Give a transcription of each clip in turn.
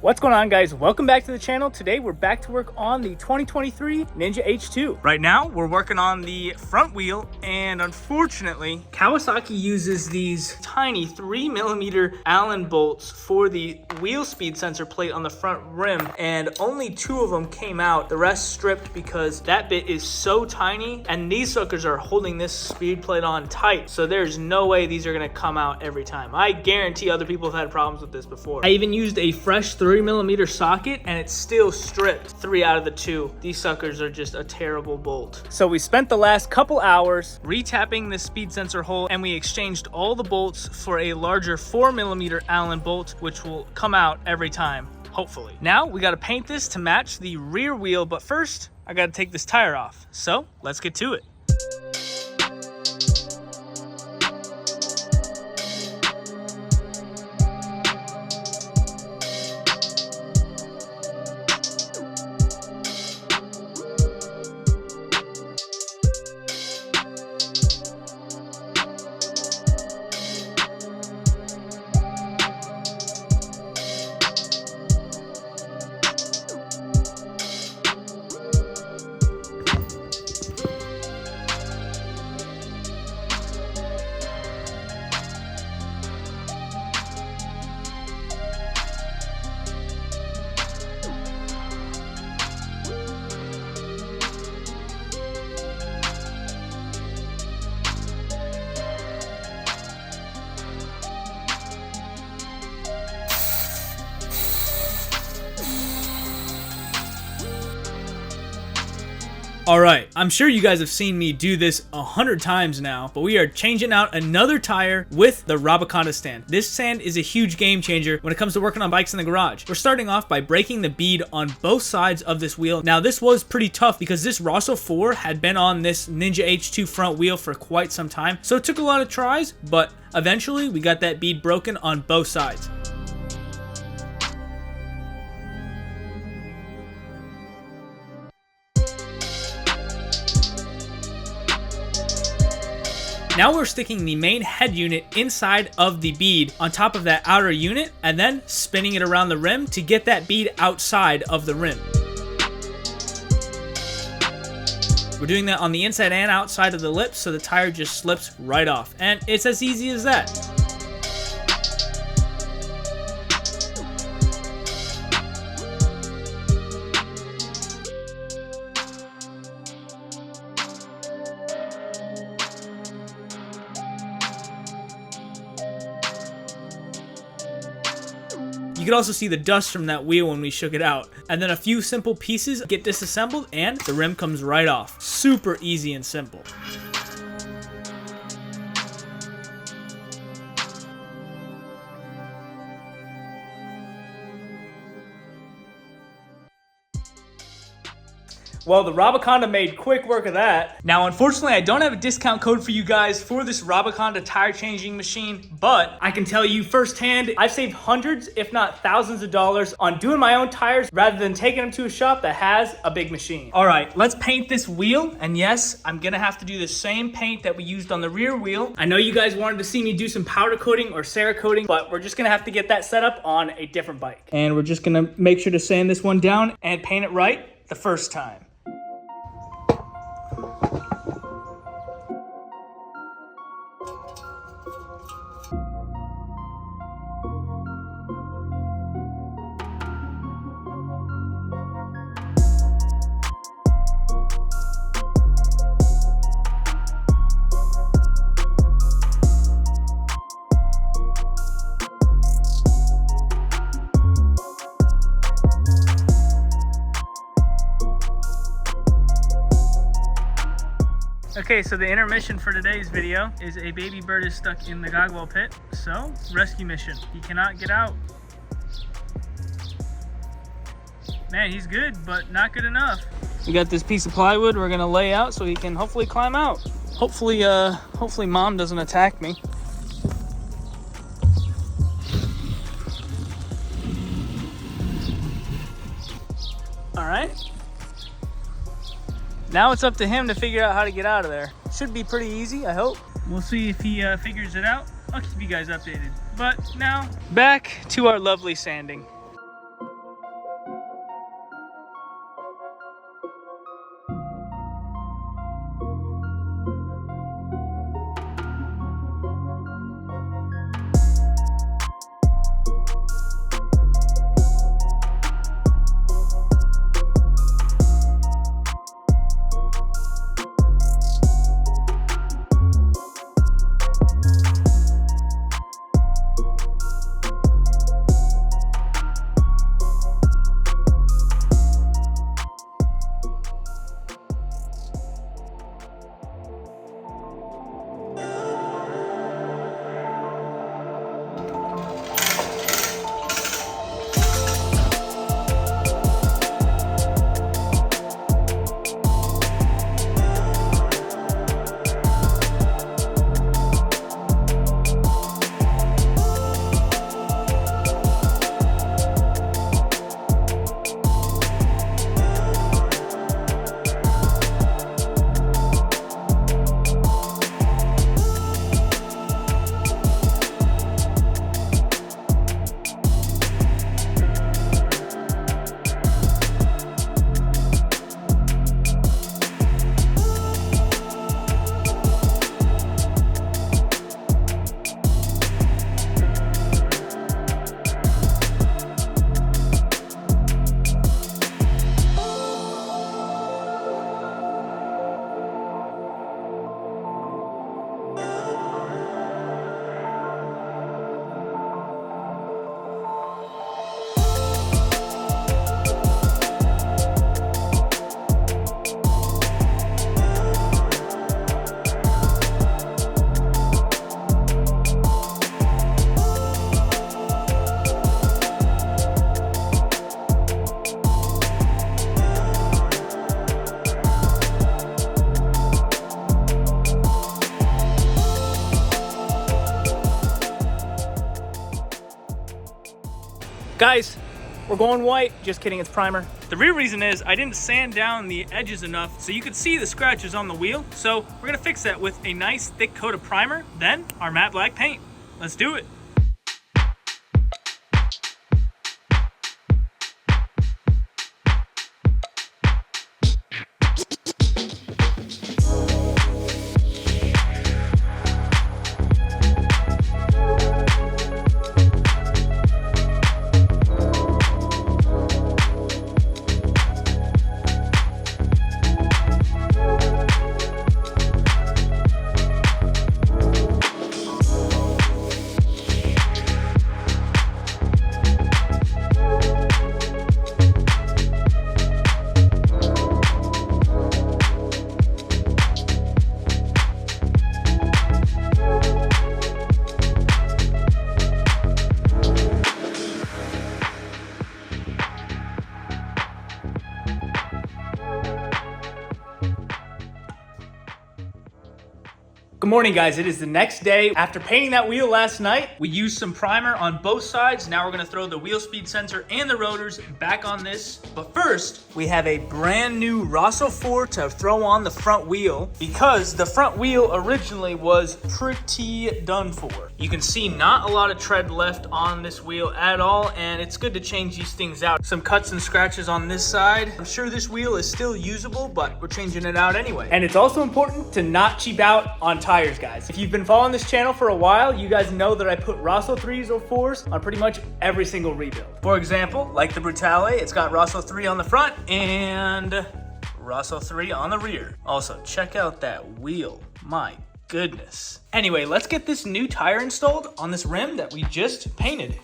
What's going on, guys? Welcome back to the channel. Today we're back to work on the 2023 Ninja H2. Right now we're working on the front wheel, and unfortunately Kawasaki uses these tiny 3mm Allen bolts for the wheel speed sensor plate on the front rim, and only 2 of them came out. The rest stripped because that bit is so tiny, and these suckers are holding this speed plate on tight, so there's no way these are gonna come out every time. I guarantee other people have had problems with this before. I even used a fresh 3mm socket and it's still stripped 3 out of the 2. These suckers are just a terrible bolt. So we spent the last couple hours retapping the speed sensor hole, and we exchanged all the bolts for a larger 4mm Allen bolt, which will come out every time, hopefully. Now we got to paint this to match the rear wheel, but first I got to take this tire off. So let's get to it. Alright, I'm sure you guys have seen me do this 100 times now, but we are changing out another tire with the Rabaconda stand. This stand is a huge game changer when it comes to working on bikes in the garage. We're starting off by breaking the bead on both sides of this wheel. Now this was pretty tough because this Rosso 4 had been on this Ninja H2 front wheel for quite some time, so it took a lot of tries, but eventually we got that bead broken on both sides. Now we're sticking the main head unit inside of the bead on top of that outer unit, and then spinning it around the rim to get that bead outside of the rim. We're doing that on the inside and outside of the lip, so the tire just slips right off. And it's as easy as that. You could also see the dust from that wheel when we shook it out. And then a few simple pieces get disassembled and the rim comes right off. Super easy and simple. Well, the Rabaconda made quick work of that. Now, unfortunately, I don't have a discount code for you guys for this Rabaconda tire changing machine, but I can tell you firsthand, I've saved hundreds, if not thousands of dollars on doing my own tires rather than taking them to a shop that has a big machine. All right, let's paint this wheel. And yes, I'm gonna have to do the same paint that we used on the rear wheel. I know you guys wanted to see me do some powder coating or Cerakoting, but we're just gonna have to get that set up on a different bike. And we're just gonna make sure to sand this one down and paint it right the first time. Okay, so the intermission for today's video is a baby bird is stuck in the gogwell pit, so rescue mission. He cannot get out. Man, he's good, but not good enough. We got this piece of plywood we're gonna lay out so he can hopefully climb out. Hopefully mom doesn't attack me. All right. Now it's up to him to figure out how to get out of there. Should be pretty easy, I hope. We'll see if he figures it out. I'll keep you guys updated. But now, back to our lovely sanding. Guys, we're going white. Just kidding, it's primer. The real reason is I didn't sand down the edges enough so you could see the scratches on the wheel. So we're gonna fix that with a nice thick coat of primer, then our matte black paint. Let's do it. Good morning, guys. It is the next day. After painting that wheel last night, we used some primer on both sides. Now we're gonna throw the wheel speed sensor and the rotors back on this. But first, we have a brand new Rosso 4 to throw on the front wheel because the front wheel originally was pretty done for. You can see not a lot of tread left on this wheel at all, and it's good to change these things out. Some cuts and scratches on this side. I'm sure this wheel is still usable, but we're changing it out anyway. And it's also important to not cheap out on tires, guys. If you've been following this channel for a while, you guys know that I put Rosso 3s or 4s on pretty much every single rebuild. For example, like the Brutale, it's got Rosso 3 on the front and Rosso 3 on the rear. Also, check out that wheel. My goodness. Anyway, let's get this new tire installed on this rim that we just painted.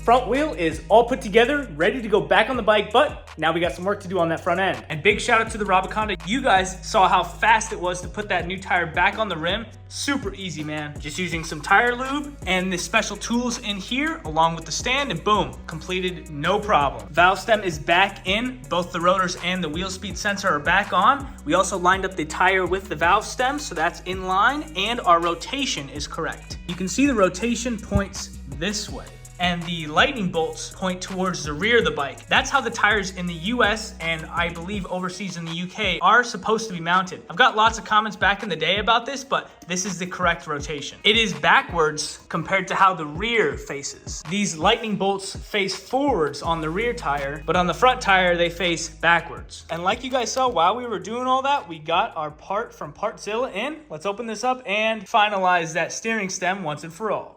front wheel is all put together, ready to go back on the bike, but now we got some work to do on that front end. And big shout out to the Robiconda. You guys saw how fast it was to put that new tire back on the rim. Super easy, man. Just using some tire lube and the special tools in here along with the stand, and boom, completed, no problem. Valve stem is back in. Both the rotors and the wheel speed sensor are back on. We also lined up the tire with the valve stem, so that's in line, and our rotation is correct. You can see the rotation points this way, and the lightning bolts point towards the rear of the bike. That's how the tires in the US and I believe overseas in the UK are supposed to be mounted. I've got lots of comments back in the day about this, but this is the correct rotation. It is backwards compared to how the rear faces. These lightning bolts face forwards on the rear tire, but on the front tire, they face backwards. And like you guys saw, while we were doing all that, we got our part from Partzilla in. Let's open this up and finalize that steering stem once and for all.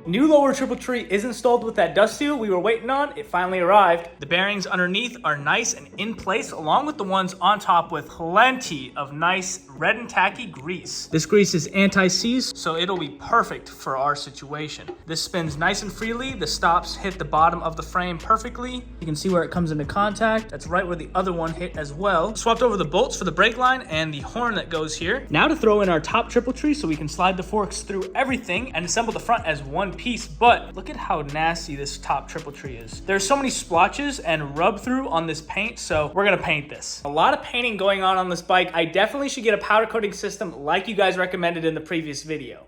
New lower triple tree is installed with that dust seal we were waiting on. It finally arrived. The bearings underneath are nice and in place, along with the ones on top with plenty of nice red and tacky grease. This grease is anti-seize, so it'll be perfect for our situation. This spins nice and freely. The stops hit the bottom of the frame perfectly. You can see where it comes into contact. That's right where the other one hit as well. Swapped over the bolts for the brake line and the horn that goes here. Now to throw in our top triple tree so we can slide the forks through everything and assemble the front as one piece. But look at how nasty this top triple tree is. There's so many splotches and rub through on this paint, so we're gonna paint this. A lot of painting going on this bike. I definitely should get a powder coating system like you guys recommended in the previous video.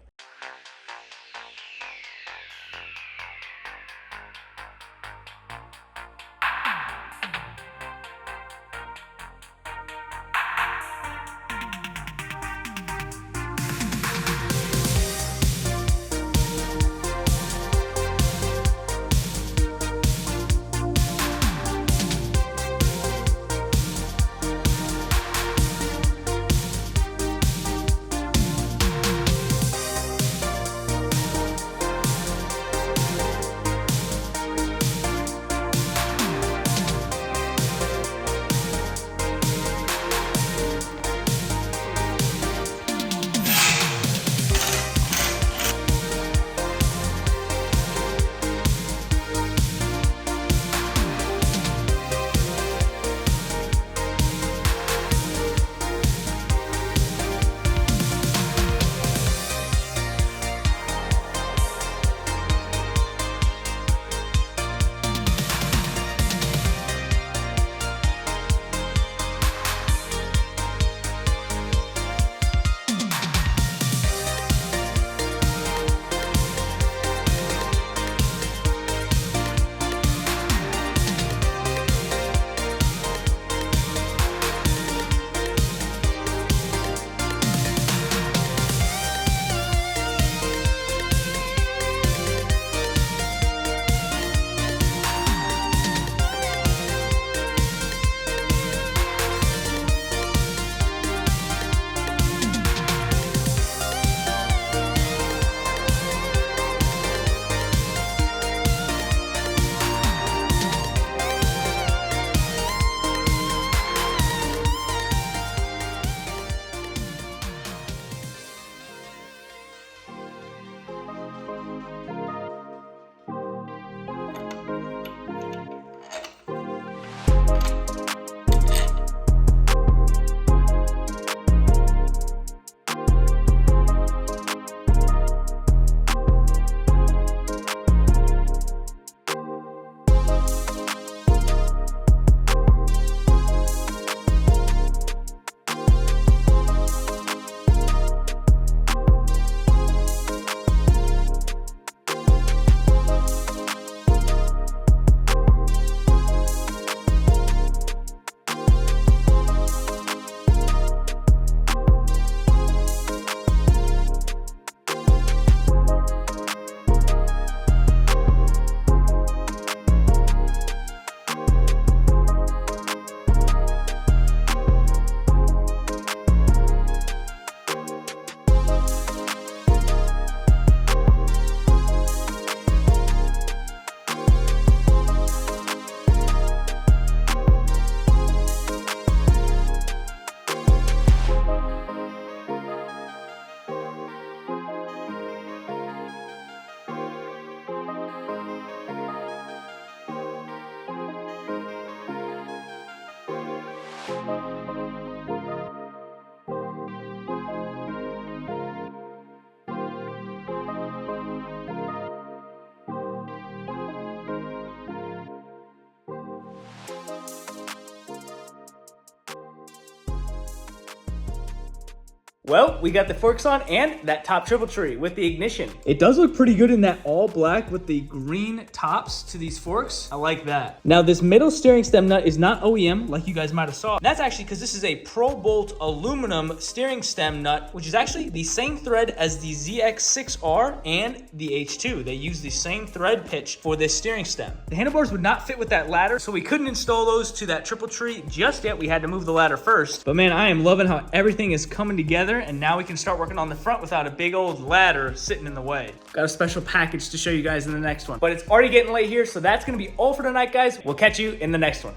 Well, we got the forks on and that top triple tree with the ignition. It does look pretty good in that all black with the green tops to these forks. I like that. Now this middle steering stem nut is not OEM like you guys might have saw. That's actually because this is a ProBolt aluminum steering stem nut, which is actually the same thread as the ZX6R and the H2. They use the same thread pitch for this steering stem. The handlebars would not fit with that ladder, so we couldn't install those to that triple tree just yet. We had to move the ladder first. But man, I am loving how everything is coming together, and now we can start working on the front without a big old ladder sitting in the way. Got a special package to show you guys in the next one. But it's already getting late here, so that's gonna be all for tonight, guys. We'll catch you in the next one.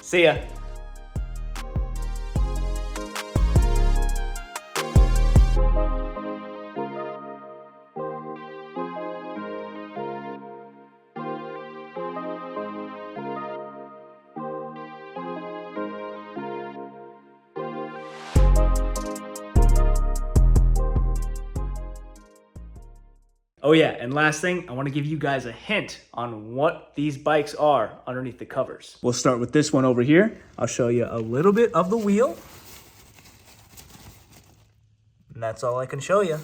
See ya. Oh yeah, and last thing, I want to give you guys a hint on what these bikes are underneath the covers. We'll start with this one over here. I'll show you a little bit of the wheel. And that's all I can show you.